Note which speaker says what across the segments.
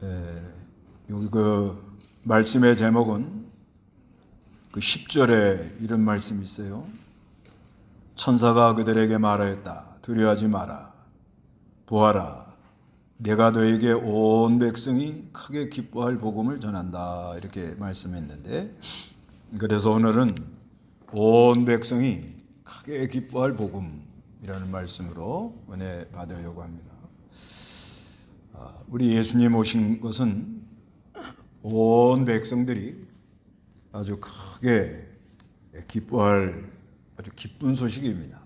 Speaker 1: 여기 말씀의 제목은 10절에 이런 말씀이 있어요. 천사가 그들에게 말하였다. 두려워하지 마라. 보아라. 내가 너에게 온 백성이 크게 기뻐할 복음을 전한다. 이렇게 말씀했는데, 그래서 오늘은 온 백성이 크게 기뻐할 복음이라는 말씀으로 은혜 받으려고 합니다. 우리 예수님 오신 것은 온 백성들이 아주 크게 기뻐할 아주 기쁜 소식입니다.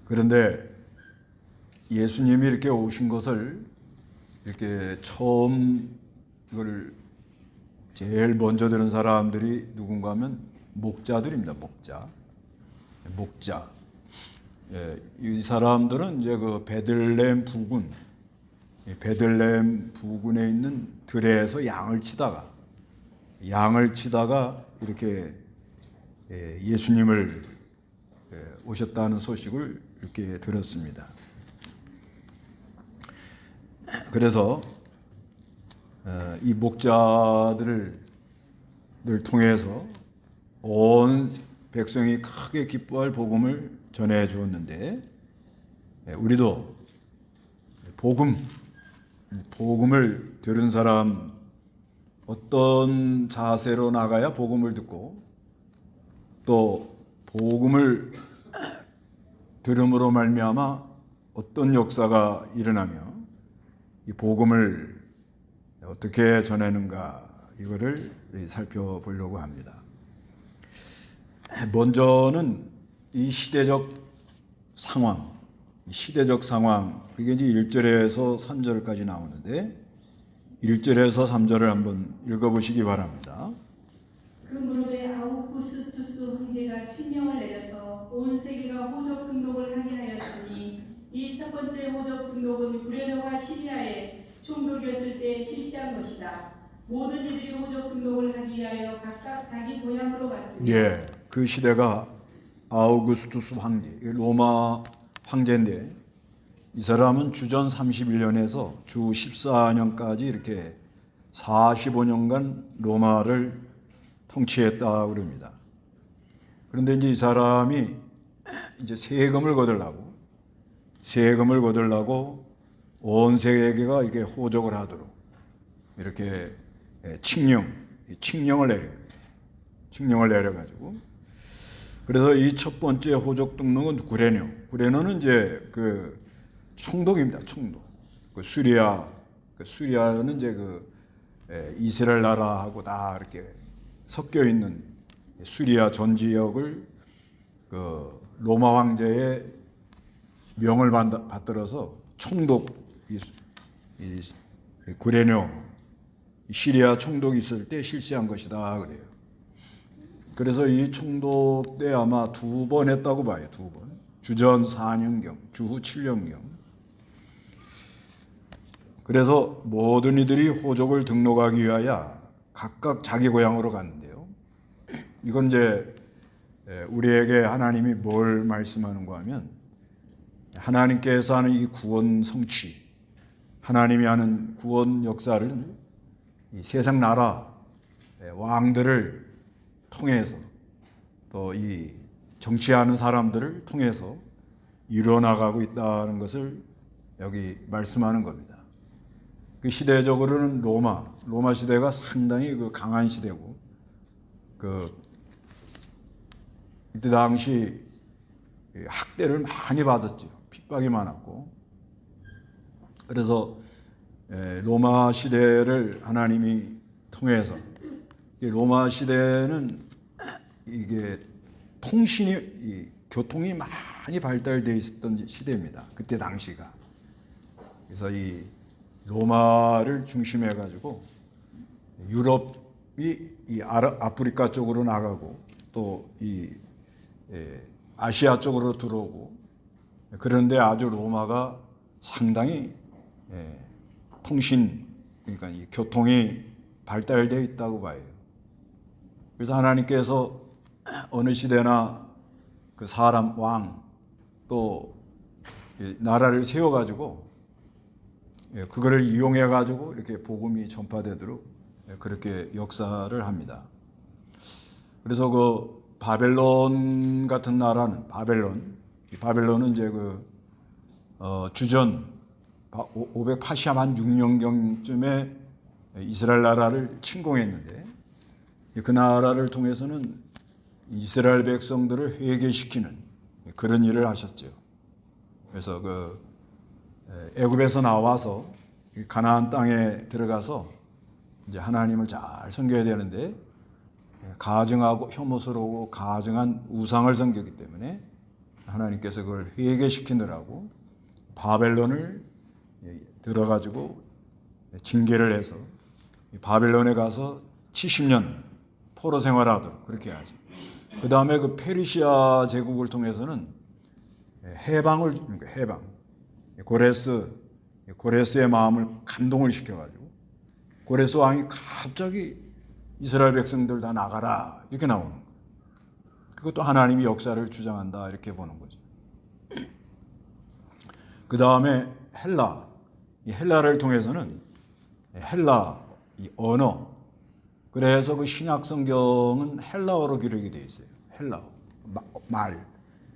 Speaker 1: 그런데 예수님이 이렇게 오신 것을 이렇게 처음 이걸 제일 먼저 들은 사람들이 누군가 하면 목자들입니다. 목자. 이 사람들은 이제 베들레헴 부근에 있는 들에서 양을 치다가 이렇게 예수님을 오셨다는 소식을 이렇게 들었습니다. 그래서 이 목자들을 통해서 온 백성이 크게 기뻐할 복음을 전해 주었는데, 우리도 복음을 들은 사람 어떤 자세로 나가야 복음을 듣고 또 복음을 들음으로 말미암아 어떤 역사가 일어나며 이 복음을 어떻게 전하는가, 이거를 살펴보려고 합니다. 먼저는 이 시대적 상황, 그게 이제 1절에서 3절까지 나오는데 1절에서 3절을 한번 읽어보시기 바랍니다.
Speaker 2: 그 무렵에 아우구스투스 황제가 칙령을 내려서 온 세계가 호적 등록을 하게 하였으니, 이 첫 번째 호적 등록은 구레노가 시리아에 총독이었을 때 실시한 것이다. 모든 이들이 호적 등록을 하기 위하여 각각 자기 고향으로 갔습니다.
Speaker 1: 그 시대가 아우구스투스 황제, 로마 황제인데, 이 사람은 주전 31년에서 주 14년까지 이렇게 45년간 로마를 통치했다고 그럽니다. 그런데 이제 이 사람이 이제 세금을 거들라고 온 세계가 이렇게 호적을 하도록 이렇게 칙령을 내려가지고, 그래서 이 첫 번째 호적 등록은 구레노는 이제 총독입니다. 총독. 수리아는 이제 이스라엘 나라하고 다 이렇게 섞여 있는 수리아 전 지역을 로마 황제의 명을 받들어서 총독, 구레노, 시리아 총독이 있을 때 실시한 것이다 그래요. 그래서 이 총독 때 아마 2번 했다고 봐요. 2번. 주전 4년경, 주후 7년경. 그래서 모든 이들이 호적을 등록하기 위하여 각각 자기 고향으로 갔는데요. 이건 이제 우리에게 하나님이 뭘 말씀하는가 하면, 하나님께서 하는 이 구원 성취, 하나님이 하는 구원 역사를 이 세상 나라 왕들을 통해서, 또 이 정치하는 사람들을 통해서 이루어나가고 있다는 것을 여기 말씀하는 겁니다. 그 시대적으로는 로마 시대가 상당히 강한 시대고, 이때 당시 학대를 많이 받았죠. 핍박이 많았고. 그래서 로마 시대를 하나님이 통해서, 로마 시대는 이게 교통이 많이 발달되어 있었던 시대입니다. 그때 당시가. 그래서 이 로마를 중심해 가지고 유럽이 이 아프리카 쪽으로 나가고, 또 이 아시아 쪽으로 들어오고, 그런데 아주 로마가 상당히 그러니까 이 교통이 발달되어 있다고 봐요. 그래서 하나님께서 어느 시대나 그 사람 왕 또 나라를 세워가지고 그거를 이용해 가지고 이렇게 복음이 전파되도록 그렇게 역사를 합니다. 그래서 그 바벨론 같은 나라는 바벨론은 이제 주전 586년경쯤에 이스라엘 나라를 침공했는데 그 나라를 통해서는 이스라엘 백성들을 회개시키는 그런 일을 하셨죠. 그래서 애굽에서 나와서 가나안 땅에 들어가서 이제 하나님을 잘 섬겨야 되는데 가증하고 혐오스러우고 가증한 우상을 섬겼기 때문에 하나님께서 그걸 회개시키느라고 바벨론을 들어가지고 징계를 해서 바벨론에 가서 70년 포로 생활하도록 그렇게 하죠. 그 다음에 그 페르시아 제국을 통해서는 해방 고레스의 마음을 감동을 시켜가지고 고레스 왕이 갑자기 이스라엘 백성들 다 나가라 이렇게 나오는 거예요. 그것도 하나님이 역사를 주장한다 이렇게 보는 거죠. 그 다음에 이 헬라를 통해서는 헬라 이 언어, 그래서 그 신약 성경은 헬라어로 기록이 되어 있어요. 헬라어 말.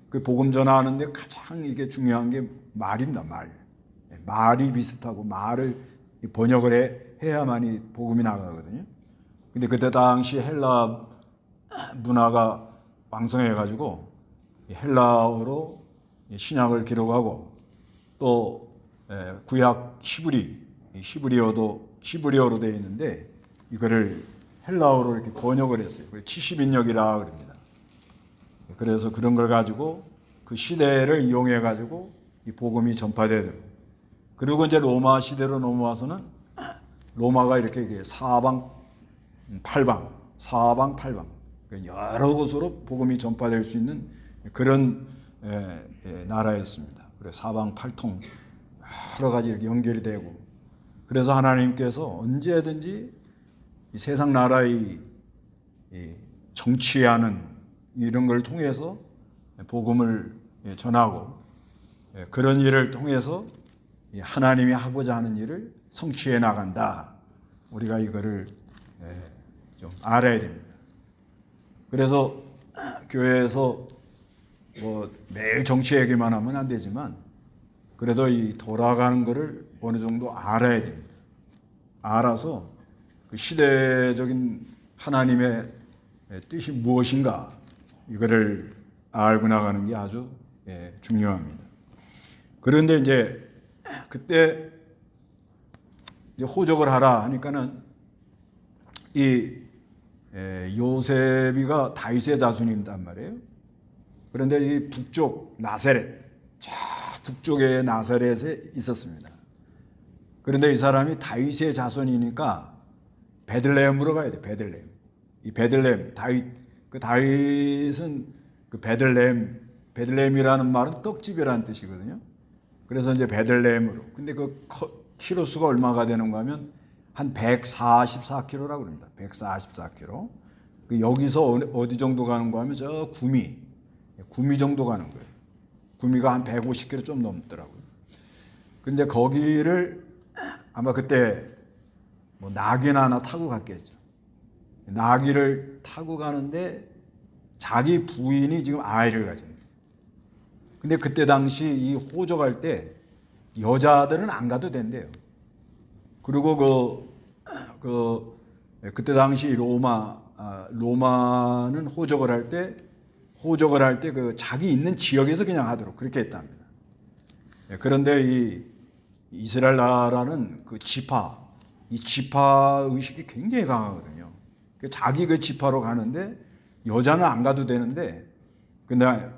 Speaker 1: 그 복음 전하는데 가장 이게 중요한 게 말입니다. 말이 비슷하고 말을 번역을 해야만이 복음이 나가거든요. 근데 그때 당시 헬라 문화가 왕성해가지고 헬라어로 신약을 기록하고 또 구약 히브리어로 되어 있는데 이거를 헬라어로 이렇게 번역을 했어요. 70인역이라 그럽니다. 그래서 그런 걸 가지고 그 시대를 이용해 가지고 이 복음이 전파되도록. 그리고 이제 로마 시대로 넘어와서는 로마가 이렇게 사방팔방 여러 곳으로 복음이 전파될 수 있는 그런 나라였습니다. 그래서 사방팔통 여러 가지 이렇게 연결이 되고, 그래서 하나님께서 언제든지 이 세상 나라의 정치하는 이런 걸 통해서 복음을 전하고, 그런 일을 통해서 하나님이 하고자 하는 일을 성취해 나간다. 우리가 이거를 좀 알아야 됩니다. 그래서 교회에서 뭐 매일 정치 얘기만 하면 안 되지만 그래도 이 돌아가는 것을 어느 정도 알아야 됩니다. 알아서 그 시대적인 하나님의 뜻이 무엇인가 이거를 알고 나가는 게 아주 중요합니다. 그런데 이제 그때 이제 호적을 하라 하니까는 이 요셉이가 다윗의 자손인단 말이에요. 그런데 이 북쪽 나사렛, 북쪽의 나사렛에 있었습니다. 그런데 이 사람이 다윗의 자손이니까 베들레헴으로 가야 돼. 베들레헴. 이 베들레헴 다윗은 그 베들레헴이라는 말은 떡집이라는 뜻이거든요. 그래서 이제 베들레헴으로. 근데 그 키로수가 얼마가 되는가 하면 한 144km라고 그럽니다. 144km. 그 여기서 어디 정도 가는 거 하면 저 구미 정도 가는 거예요. 구미가 한 150km 좀 넘더라고요. 근데 거기를 아마 그때 뭐 나귀나 하나 타고 갔겠죠. 나귀를 타고 가는데 자기 부인이 지금 아이를 가집니다. 근데 그때 당시 이 호적할 때 여자들은 안 가도 된대요. 그리고 그때 당시 로마는 호적을 할 때 그 자기 있는 지역에서 그냥 하도록 그렇게 했답니다. 그런데 이 이스라엘 나라는 그 지파 의식이 굉장히 강하거든요. 자기 그 지파로 가는데 여자는 안 가도 되는데, 근데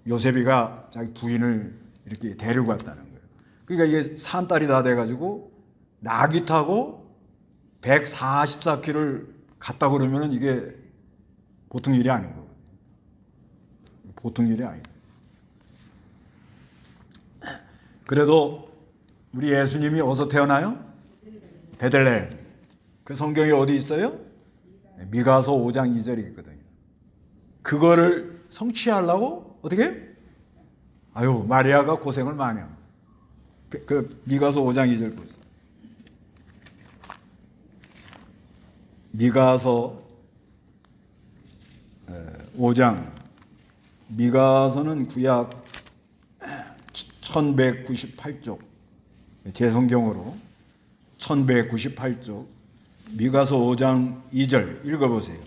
Speaker 1: 요셉이가 자기 부인을 이렇게 데리고 갔다는 거예요. 그러니까 이게 산딸이 다 돼가지고 나귀 타고 144km를 갔다 그러면은 이게 보통 일이 아닌 거거든요. 보통 일이 아니에요. 그래도 우리 예수님이 어디서 태어나요? 베들레헴. 그 성경이 어디 있어요? 미가서 5장 2절이 있거든요. 그거를 성취하려고 어떻게? 마리아가 고생을 많이 합니다. 그 미가서 5장 2절 보세요. 미가서 5장. 미가서는 구약 1198쪽, 제 성경으로 1198쪽, 미가서 5장 2절 읽어보세요.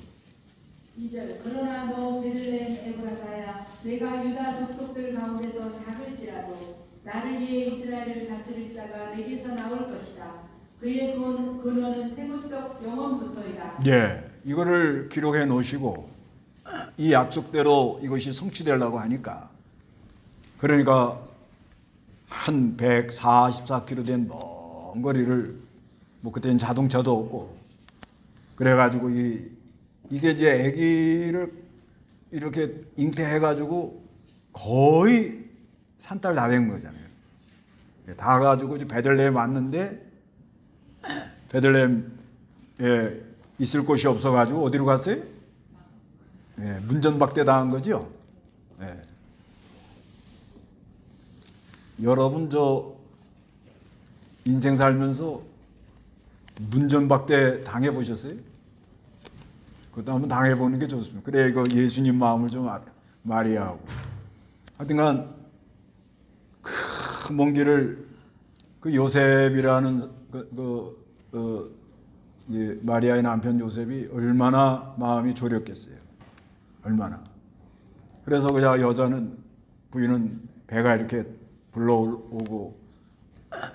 Speaker 2: 2절 그러나 너 베들레헴 에브라다야 내가 유다 족속들 가운데서 작을지라도 나를 위해 이스라엘을 다스릴 자가 내게서 나올 것이다. 그의 근원은 태고적 영원부터이다.
Speaker 1: 예, 이거를 기록해 놓으시고 이 약속대로 이것이 성취되려고 하니까, 그러니까 한 144km 된 먼 거리를, 뭐 그때는 자동차도 없고 그래가지고 이게 이제 아기를 이렇게 잉태해가지고 거의 산딸 다 된 거잖아요. 다 가지고 이제 베들레헴 왔는데 베들레헴에 있을 곳이 없어가지고 어디로 갔어요? 문전박대 당한 거죠. 여러분 저 인생 살면서 문전박대 당해 보셨어요? 그것도 한번 당해 보는 게 좋습니다. 그래 이거 예수님 마음을 좀 마리아하고 하여튼간 그 먼 길을 그 요셉이라는 마리아의 남편 요셉이 얼마나 마음이 졸였겠어요. 얼마나. 그래서 그냥 여자는, 부인은 배가 이렇게 불러오고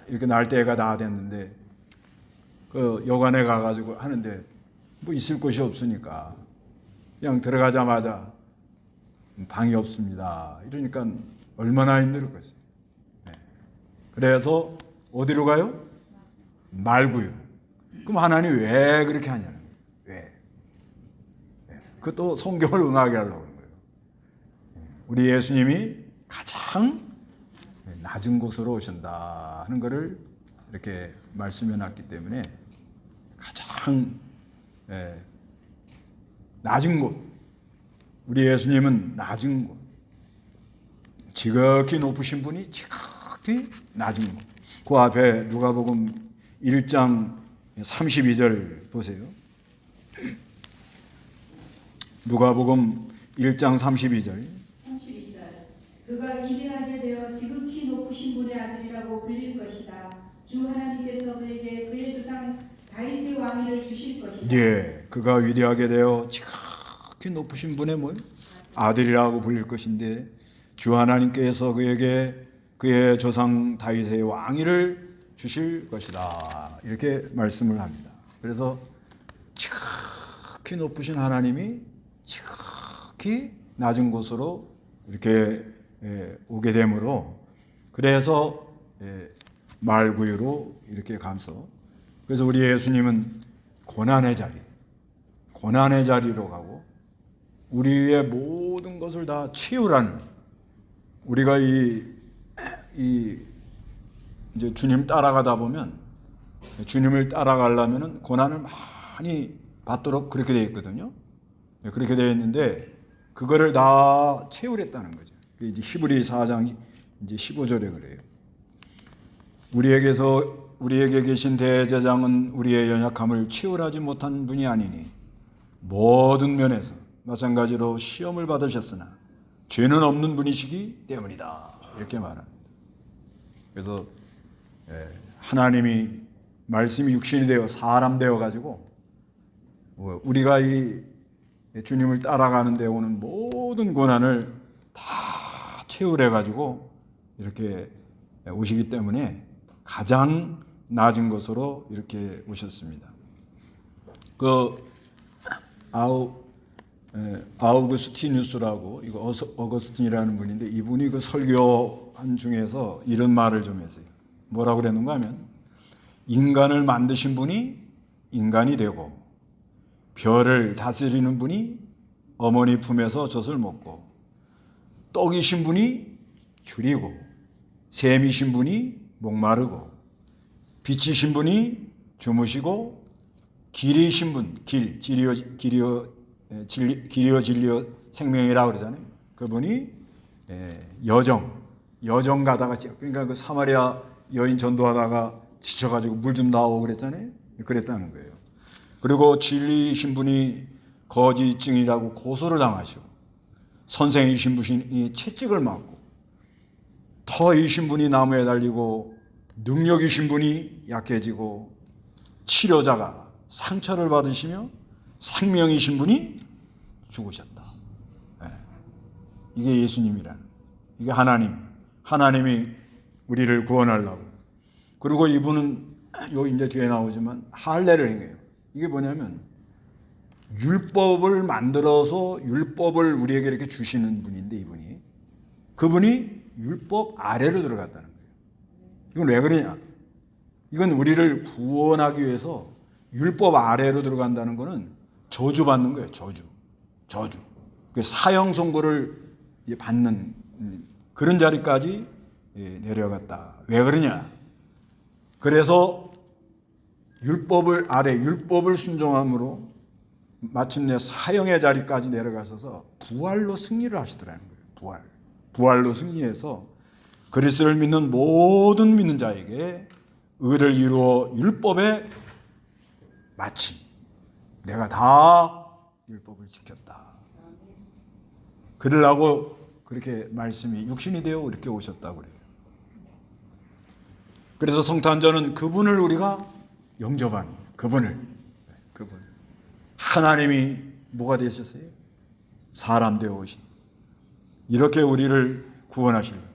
Speaker 1: 이렇게 날 때가 다 됐는데 그 여관에 가가지고 하는데 뭐 있을 곳이 없으니까 그냥 들어가자마자 방이 없습니다. 이러니까 얼마나 힘들었겠어요. 그래서 어디로 가요? 말구유. 그럼 하나님 왜 그렇게 하냐는 거예요. 왜? 그것도 성경을 응하게 하려고 하는 거예요. 우리 예수님이 가장 낮은 곳으로 오신다 하는 것을 이렇게 말씀해 놨기 때문에 가장 낮은 곳, 우리 예수님은 낮은 곳, 지극히 높으신 분이 지극히 낮은 곳. 그 앞에 누가복음 1장 32절 보세요. 누가복음 1장 32절.
Speaker 2: 그가 위대하게 되어 지극히 높으신 분의 아들이라고 불릴 것이다. 주 하나님께서 그에게 그의 조상 다윗의 왕위를 주실 것이다.
Speaker 1: 예, 그가 위대하게 되어 지극히 높으신 분의 아들이라고 불릴 것인데 주 하나님께서 그에게 그의 조상 다윗의 왕위를 주실 것이다. 이렇게 말씀을 합니다. 그래서 지극히 높으신 하나님이 지극히 낮은 곳으로 이렇게 오게 되므로, 그래서 말구유로 이렇게 감서, 그래서 우리 예수님은 고난의 자리로 가고 우리의 모든 것을 다 치유라는, 우리가 이제 주님 따라가다 보면, 주님을 따라가려면 고난을 많이 받도록 그렇게 되어 있거든요. 그렇게 되어 있는데 그거를 다 채우랬다는 거죠. 이제 히브리 4장 이제 15절에 그래요. 우리에게 계신 대제장은 우리의 연약함을 치유하지 못한 분이 아니니 모든 면에서 마찬가지로 시험을 받으셨으나 죄는 없는 분이시기 때문이다. 이렇게 말합니다. 그래서 하나님이 말씀이 육신이 되어 사람 되어 가지고 우리가 이 주님을 따라가는 데 오는 모든 고난을 다 채우래 가지고 이렇게 오시기 때문에 가장 낮은 것으로 이렇게 오셨습니다. 그 아우구스티누스라고, 이거 어거스틴이라는 분인데, 이분이 그 설교한 중에서 이런 말을 좀 했어요. 뭐라고 그랬는가 하면, 인간을 만드신 분이 인간이 되고 별을 다스리는 분이 어머니 품에서 젖을 먹고, 떡이신 분이 줄이고, 샘이신 분이 목마르고, 빛이신 분이 주무시고, 길이신 분, 길이어 진리어 생명이라고 그러잖아요. 그분이 여정 가다가, 그러니까 그 사마리아 여인 전도하다가 지쳐가지고 물 좀 나오고 그랬잖아요. 그랬다는 거예요. 그리고 진리이신 분이 거짓증이라고 고소를 당하시고 선생이신 분이 채찍을 맞고 터이신 분이 나무에 달리고 능력이신 분이 약해지고 치료자가 상처를 받으시며 생명이신 분이 죽으셨다. 이게 예수님이라는, 이게 하나님이 우리를 구원하려고. 그리고 이분은 여기 이제 뒤에 나오지만 할례를 행해요. 이게 뭐냐면 율법을 만들어서 율법을 우리에게 이렇게 주시는 분인데, 그분이 율법 아래로 들어갔다는 거예요. 이건 왜 그러냐? 이건 우리를 구원하기 위해서 율법 아래로 들어간다는 것은 저주받는 거예요. 저주. 그 사형 선고를 받는 그런 자리까지 내려갔다. 왜 그러냐? 그래서 율법을 순종함으로 마침내 사형의 자리까지 내려가셔서 부활로 승리를 하시더라는 거예요. 부활로 승리해서 그리스도를 믿는 모든 믿는 자에게 의를 이루어 율법에 마침 내가 다 율법을 지켰다. 그러려고 그렇게 말씀이 육신이 되어 이렇게 오셨다고 그래요. 그래서 성탄절은 그분을 우리가 영접하는, 그분. 하나님이 뭐가 되셨어요? 사람 되어 오신. 이렇게 우리를 구원하시려고.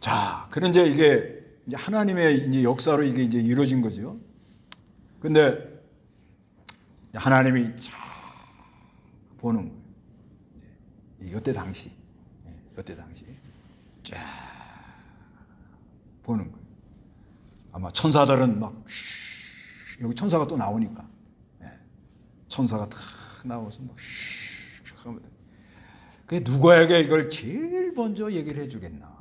Speaker 1: 자, 그런 이게 이제 하나님의 이제 역사로 이게 이제 이루어진 거죠. 근데 하나님이 쫙 보는 거예요. 이때 당시 쫙 보는 거예요. 아마 천사들은 막 여기 천사가 또 나오니까 천사가 탁 나와서 막 하면 그 누구에게 이걸 제일 먼저 얘기를 해주겠나?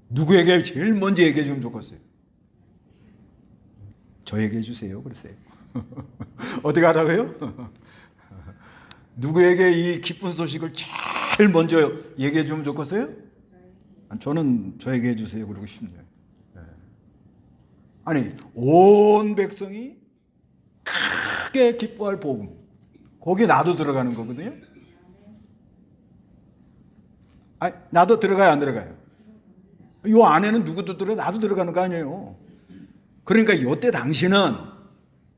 Speaker 1: 누구에게 제일 먼저 얘기해 주면 좋겠어요? 저에게 해주세요. 그러세요. 어떻게 하라고요? 누구에게 이 기쁜 소식을 제일 먼저 얘기해 주면 좋겠어요? 저는 저에게 해주세요. 그러고 싶네요. 아니, 온 백성이 크게 기뻐할 복음. 거기에 나도 들어가는 거거든요. 아니, 나도 들어가요, 안 들어가요? 이 안에는 누구도 들어가, 나도 들어가는 거 아니에요. 그러니까 이때 당시는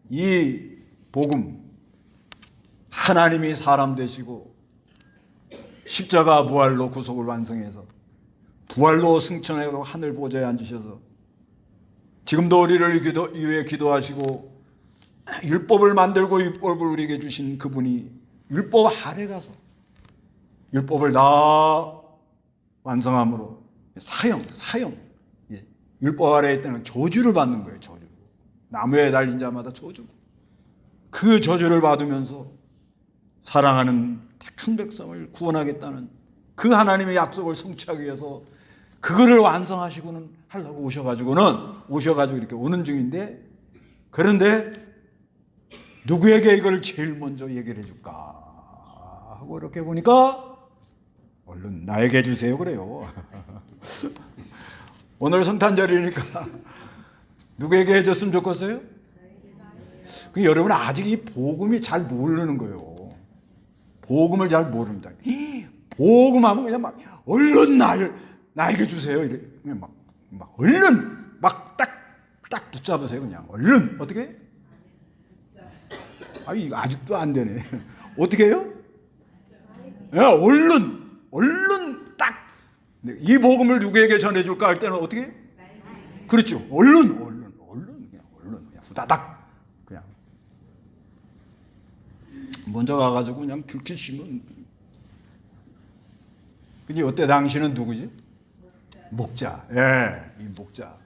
Speaker 1: 이 복음, 하나님이 사람 되시고 십자가 부활로 구속을 완성해서 부활로 승천하고 하늘 보좌에 앉으셔서 지금도 우리를 위해 기도하시고 율법을 만들고 율법을 우리에게 주신 그분이 율법 아래 가서 율법을 다 완성함으로 사형 율법 아래에 있다는 저주를 받는 거예요. 저주. 나무에 달린 자마다 저주. 그 저주를 받으면서 사랑하는 택한 백성을 구원하겠다는 그 하나님의 약속을 성취하기 위해서 그거를 완성하시고는 하려고 오셔가지고 이렇게 오는 중인데, 그런데 누구에게 이걸 제일 먼저 얘기를 해줄까 하고 이렇게 보니까 얼른 나에게 해주세요 그래요. 오늘 성탄절이니까 누구에게 해줬으면 좋겠어요? 여러분 아직 이 복음이 잘 모르는 거예요. 복음을 잘 모릅니다. 복음하면 그냥 막 얼른 나에게 주세요. 이래 그냥 막 얼른 막 딱 붙잡으세요. 그냥 얼른 어떻게? 이거 아직도 안 되네. 어떻게 해요? 야, 얼른 딱 이 복음을 누구에게 전해줄까 할 때는 어떻게? 그렇죠. 얼른 그냥 후다닥 그냥 먼저 가가지고 그냥 들키시면. 근데 이때 당시는 누구지? 목자. 이 목자.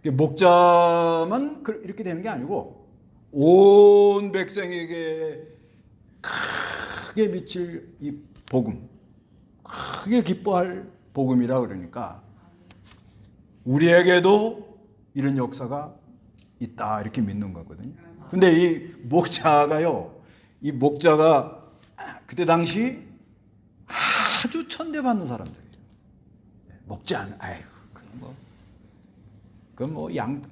Speaker 1: 목자만 이렇게 되는 게 아니고 온 백성에게 크게 미칠 이 복음, 크게 기뻐할 복음이라 그러니까 우리에게도 이런 역사가 있다 이렇게 믿는 거거든요. 근데 이 목자가 그때 당시 아주 천대받는 사람들이에요. 목자, 아이고 그건 뭐 양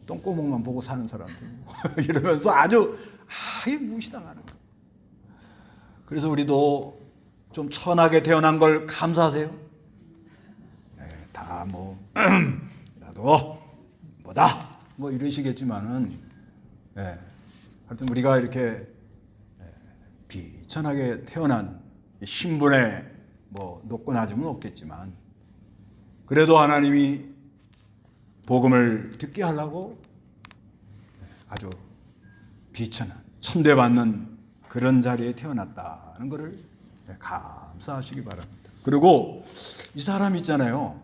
Speaker 1: 똥구멍만 보고 사는 사람들 이러면서 아주 무시당하는 거예요. 그래서 우리도 좀 천하게 태어난 걸 감사하세요. 네, 다 뭐 나도 뭐다 뭐 이러시겠지만은, 네, 하여튼 우리가 이렇게 비천하게 태어난 신분에 뭐 높고 낮음은 없겠지만, 그래도 하나님이 복음을 듣게 하려고 아주 비천한 천대받는 그런 자리에 태어났다는 것을 감사하시기 바랍니다. 그리고 이 사람 있잖아요.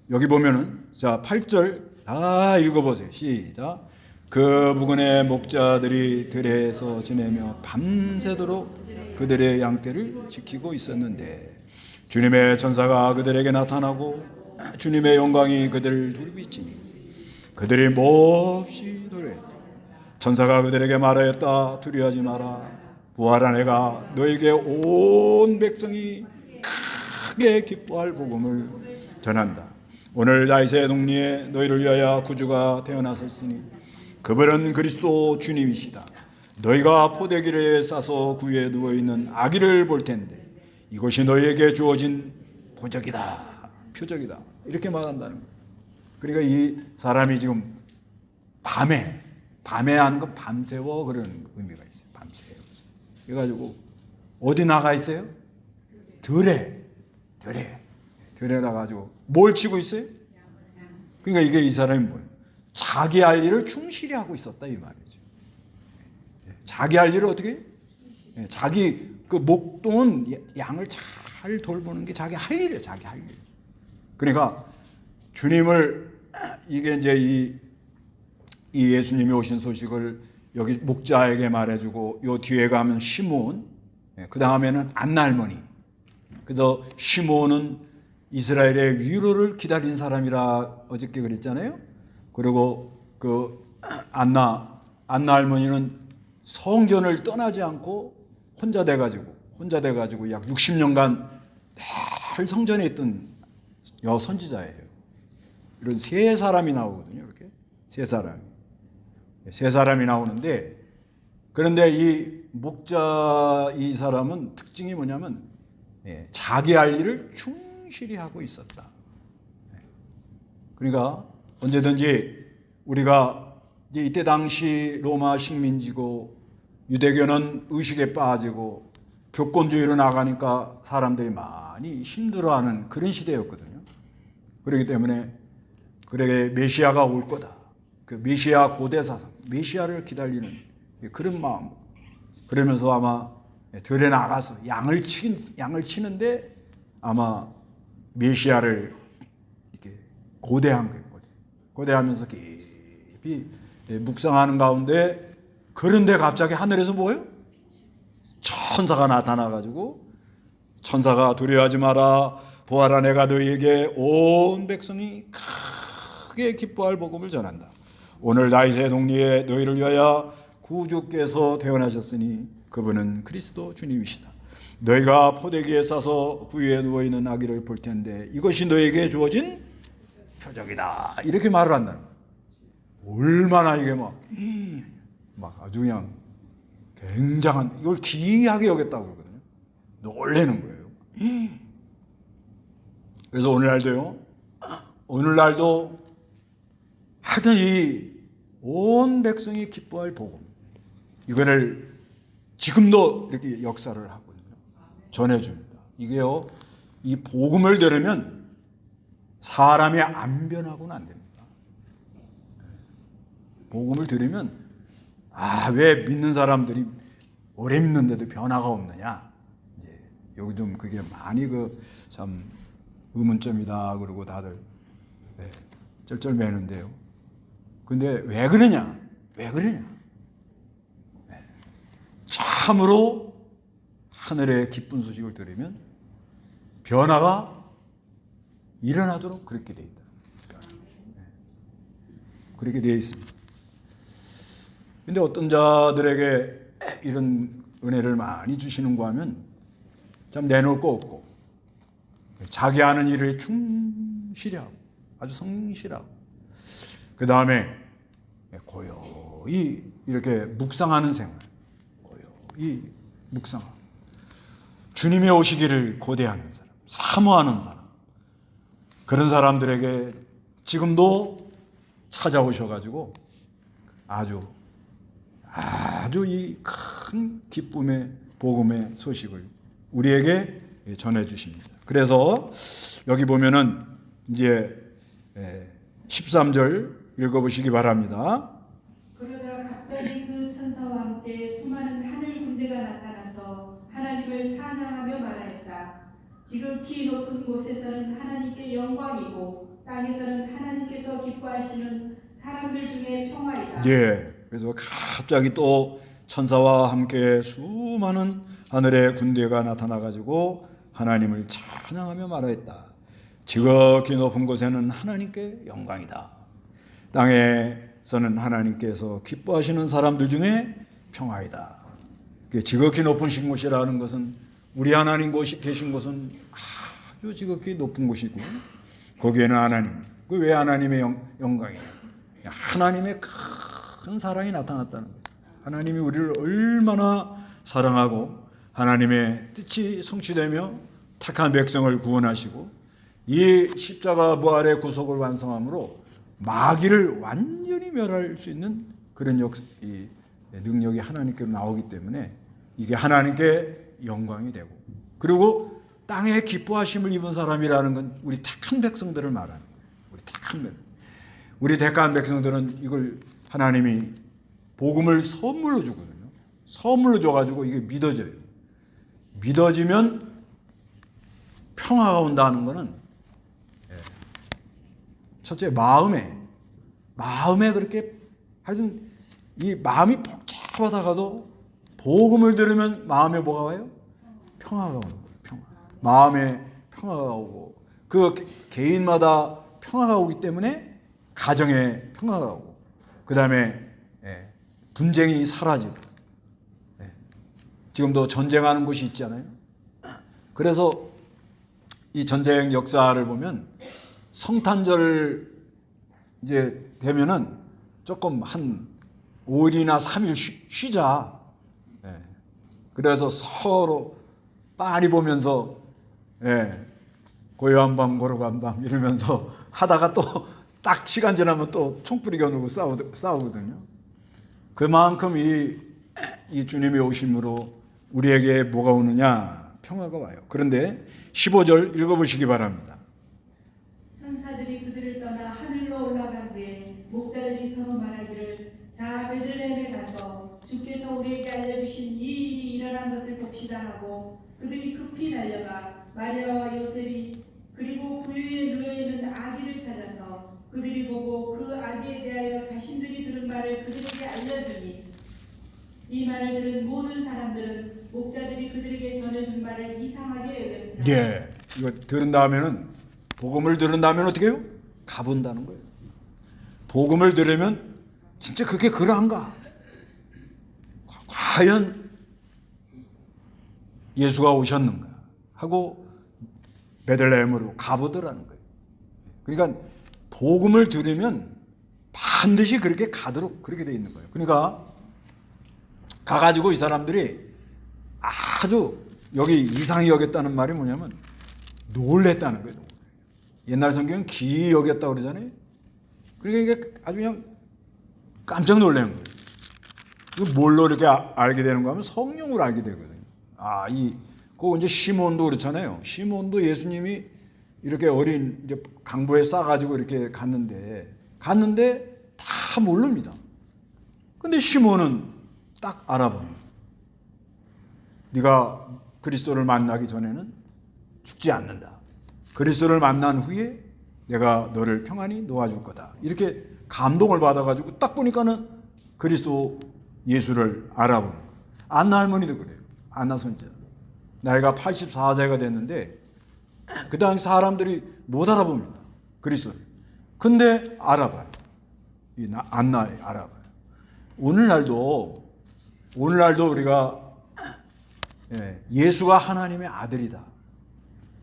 Speaker 1: 여기 보면은 자 8절 다 읽어보세요. 시작. 그 부근의 목자들이 들에서 지내며 밤새도록 그들의 양떼를 지키고 있었는데 주님의 천사가 그들에게 나타나고 주님의 영광이 그들을 둘비치니 그들이 몹시 두려워했다. 천사가 그들에게 말하였다. 두려워하지 마라. 부활한 해가 너에게 온 백성이 크게 기뻐할 복음을 전한다. 오늘 다윗의 동리에 너희를 위하여 구주가 태어나셨으니 그분은 그리스도 주님이시다. 너희가 포대기를 싸서 구유에 누워있는 아기를 볼 텐데 이것이 너희에게 주어진 표적이다. 표적이다. 이렇게 말한다는 거예요. 그러니까 이 사람이 지금 밤에 하는 건 밤새워 그런 의미가 있어요. 밤새워. 그래가지고 어디 나가 있어요? 들에 나가지고 뭘 치고 있어요? 그러니까 이게 이 사람이 뭐예요? 자기 할 일을 충실히 하고 있었다 이 말이죠. 자기 할 일을 어떻게? 자기 그 목동은 양을 잘 돌보는 게 자기 할 일이에요. 자기 할 일. 그러니까 주님을 이게 이제 이 예수님이 오신 소식을 여기 목자에게 말해주고 요 뒤에 가면 시므온, 그 다음에는 안나 할머니. 그래서 시므온은 이스라엘의 위로를 기다린 사람이라 어저께 그랬잖아요. 그리고 그 안나 할머니는 성전을 떠나지 않고 혼자 돼가지고 약 60년간 늘 성전에 있던 여선지자예요. 이런 세 사람이 나오거든요. 이렇게 세 사람이 나오는데, 그런데 이 목자 이 사람은 특징이 뭐냐면 자기 할 일을 충실히 하고 있었다. 그러니까 언제든지 우리가 이제 이때 당시 로마 식민지고 유대교는 의식에 빠지고 교권주의로 나가니까 사람들이 많이 힘들어하는 그런 시대였거든요. 그렇기 때문에 그에게 메시아가 올 거다. 그 메시아 고대 사상, 메시아를 기다리는 그런 마음. 그러면서 아마 들에 나가서 양을 치는데 아마 메시아를 이렇게 고대한 거예요. 고대하면서 깊이 묵상하는 가운데, 그런데 갑자기 하늘에서 뭐예요? 천사가 나타나가지고 천사가 두려워하지 마라. 부활한 해가 너희에게 온 백성이 크게 기뻐할 복음을 전한다. 오늘 다윗의 동리에 너희를 위하여 구주께서 태어나셨으니 그분은 그리스도 주님이시다. 너희가 포대기에 싸서 구유에 누워있는 아기를 볼 텐데 이것이 너희에게 주어진 표적이다. 이렇게 말을 한다는 거예요. 얼마나 이게 막 아주 그냥 굉장한, 이걸 기이하게 여겼다고 그러거든요. 놀라는 거예요. 그래서 오늘날도 하여튼 이 온 백성이 기뻐할 복음, 이거를 지금도 이렇게 역사를 하거든요. 전해줍니다. 이게요, 이 복음을 들으면 사람이 안 변하고는 안 됩니다. 복음을 들으면 왜 믿는 사람들이 오래 믿는데도 변화가 없느냐? 이제 여기 좀 그게 많이 참 의문점이다 그러고 다들 쩔쩔매는데요. 근데 왜 그러냐? 참으로 하늘의 기쁜 소식을 들으면 변화가 일어나도록 그렇게 돼 있다. 그렇게 되어 있습니다. 근데 어떤 자들에게 이런 은혜를 많이 주시는가 하면 참 내놓을 거 없고 자기 하는 일을 충실히 하고 아주 성실하고, 그 다음에 고요히 이렇게 묵상하는 생활, 고요히 묵상하고, 주님이 오시기를 고대하는 사람, 사모하는 사람, 그런 사람들에게 지금도 찾아오셔가지고 아주 이 큰 기쁨의 복음의 소식을 우리에게 전해 주십니다. 그래서 여기 보면은 이제 13절 읽어보시기 바랍니다.
Speaker 2: 그러자 갑자기 그 천사와 함께 수많은 하늘 군대가 나타나서 하나님을 찬양하며 말하였다. 지극히 높은 곳에서는 하나님께 영광이고 땅에서는 하나님께서 기뻐하시는 사람들 중에 평화이다.
Speaker 1: 예. 그래서 갑자기 또 천사와 함께 수많은 하늘의 군대가 나타나 가지고 하나님을 찬양하며 말하였다. 지극히 높은 곳에는 하나님께 영광이다. 땅에서는 하나님께서 기뻐하시는 사람들 중에 평화이다. 지극히 높으신 곳이라는 것은 우리 하나님 계신 곳은 아주 지극히 높은 곳이고 거기에는 하나님, 그 왜 하나님의 영광이냐? 하나님의 큰 사랑이 나타났다는 거죠. 하나님이 우리를 얼마나 사랑하고 하나님의 뜻이 성취되며 택한 백성을 구원하시고 이 십자가 부활의 구속을 완성함으로 마귀를 완전히 멸할 수 있는 그런 이 능력이 하나님께로 나오기 때문에 이게 하나님께 영광이 되고, 그리고 땅에 기뻐하심을 입은 사람이라는 건 우리 택한 백성들을 말하는 거예요. 우리 택한 백성. 우리 택한 백성들은 이걸 하나님이 복음을 선물로 주거든요. 선물로 줘가지고 이게 믿어져요. 믿어지면 평화가 온다는 것은 첫째 마음에 그렇게 하여튼 이 마음이 복잡하다가도 복음을 들으면 마음에 뭐가 와요? 평화가 오는 거예요. 평화. 마음에 평화가 오고 그 개인마다 평화가 오기 때문에 가정에 평화가 오고 그 다음에 분쟁이 사라지고 지금도 전쟁하는 곳이 있잖아요. 그래서 이 전쟁 역사를 보면 성탄절 이제 되면은 조금 한 5일이나 3일 쉬자. 그래서 서로 빤히 보면서 고요한 밤 고요한 밤 이러면서 하다가 또 딱 시간 지나면 또 총뿌리 겨누고 싸우거든요. 그만큼 이 주님의 오심으로 우리에게 뭐가 오느냐? 평화가 와요. 그런데 15절 읽어보시기 바랍니다.
Speaker 2: 천사들이 그들을 떠나 하늘로 올라간 뒤에 목자들이 서로 말하기를 자 베들레헴에 가서 주께서 우리에게 알려주신 이 일이 일어난 것을 봅시다 하고 그들이 급히 달려가 마리아와 요셉이 그리고 부유에 누워있는 아기를 찾아서 그들이 보고 그 아기에 대하여 자신들이 들은 말을 그들에게 알려주니 이 말을 들은 모든 사람들은 목자들이 그들에게 전해준 말을 이상하게 여겼으나
Speaker 1: 이거 들은 다음에는 복음을 들은 다음에는 어떻게 해요? 가본다는 거예요. 복음을 들으면 진짜 그게 그러한가? 과연 예수가 오셨는가? 하고 베들레헴으로 가보더라는 거예요. 그러니까 복음을 들으면 반드시 그렇게 가도록 그렇게 돼 있는 거예요. 그러니까 가가지고 이 사람들이 아주 여기 이상히 여겼다는 말이 뭐냐면 놀랬다는 거예요. 옛날 성경은 기이 여겼다고 그러잖아요. 그러니까 이게 아주 그냥 깜짝 놀란 거예요. 이거 뭘로 이렇게 알게 되는 거 하면 성령으로 알게 되거든요. 그거 이제 시몬도 그렇잖아요. 시몬도 예수님이 이렇게 어린 이제 강보에 싸가지고 이렇게 갔는데 다 모릅니다. 근데 시몬은 딱 알아봐요. 네가 그리스도를 만나기 전에는 죽지 않는다. 그리스도를 만난 후에 내가 너를 평안히 놓아줄 거다. 이렇게 감동을 받아가지고 딱 보니까는 그리스도 예수를 알아보는 거예요. 안나 할머니도 그래요. 안나 선지자. 나이가 84세가 됐는데 그 당시 사람들이 못 알아봅니다. 그리스도를. 근데 알아봐요. 이 안나에 알아봐요. 오늘날도 우리가 예수가 하나님의 아들이다.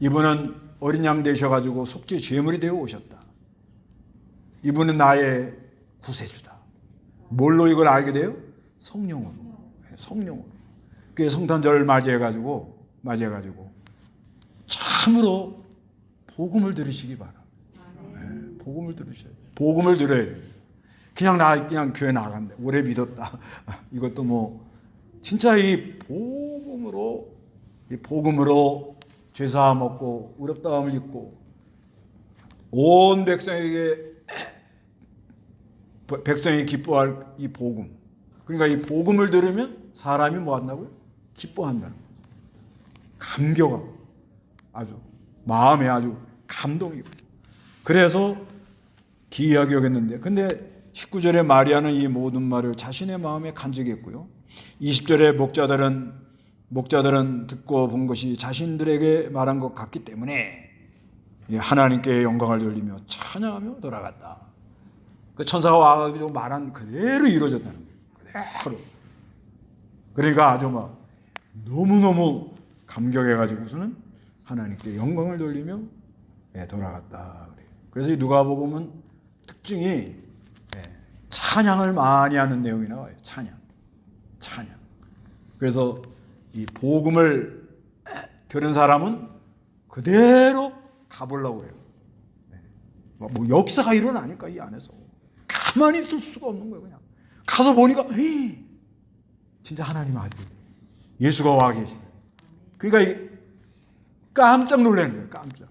Speaker 1: 이분은 어린 양 되셔가지고 속죄 제물이 되어 오셨다. 이분은 나의 구세주다. 뭘로 이걸 알게 돼요? 성령으로. 성령으로. 그 성탄절을 맞이해가지고 참으로 복음을 들으시기 바랍니다. 복음을 들으셔야 돼요. 복음을 들어야 돼요. 그냥 교회 나간다. 오래 믿었다. 이것도 뭐 진짜 이 복음으로 죄사함 얻고 의롭다함을 입고 온 백성이 기뻐할 이 복음. 그러니까 이 복음을 들으면 사람이 뭐 한다고요? 기뻐한다는 거예요. 감격하고 아주 마음에 아주 감동이고. 그래서 기이하게 여겼는데, 근데 19절에 마리아는 이 모든 말을 자신의 마음에 간직했고요. 20절에 목자들은 듣고 본 것이 자신들에게 말한 것 같기 때문에 하나님께 영광을 돌리며 찬양하며 돌아갔다. 그 천사가 와가지고 말한 그대로 이루어졌다는 거예요. 그대로. 그러니까 아주 막 너무너무 감격해가지고서는 하나님께 영광을 돌리며 돌아갔다. 그래서 이 누가복음은 특징이 찬양을 많이 하는 내용이 나와요. 찬양. 그래서 이 복음을 들은 사람은 그대로 가보려고 그래요. 뭐 역사가 일어나니까 이 안에서 가만히 있을 수가 없는 거예요. 그냥 가서 보니까 진짜 하나님 아들 예수가 와 계시네. 그러니까 깜짝 놀라는 거예요. 깜짝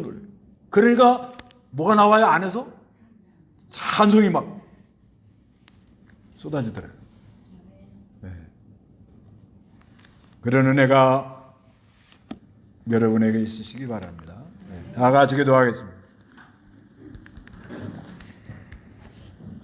Speaker 1: 놀라요. 그러니까 뭐가 나와요? 안에서 찬송이 막 쏟아지더라고요. 그런 은혜가 여러분에게 있으시기 바랍니다. 다 같이 기도하겠습니다.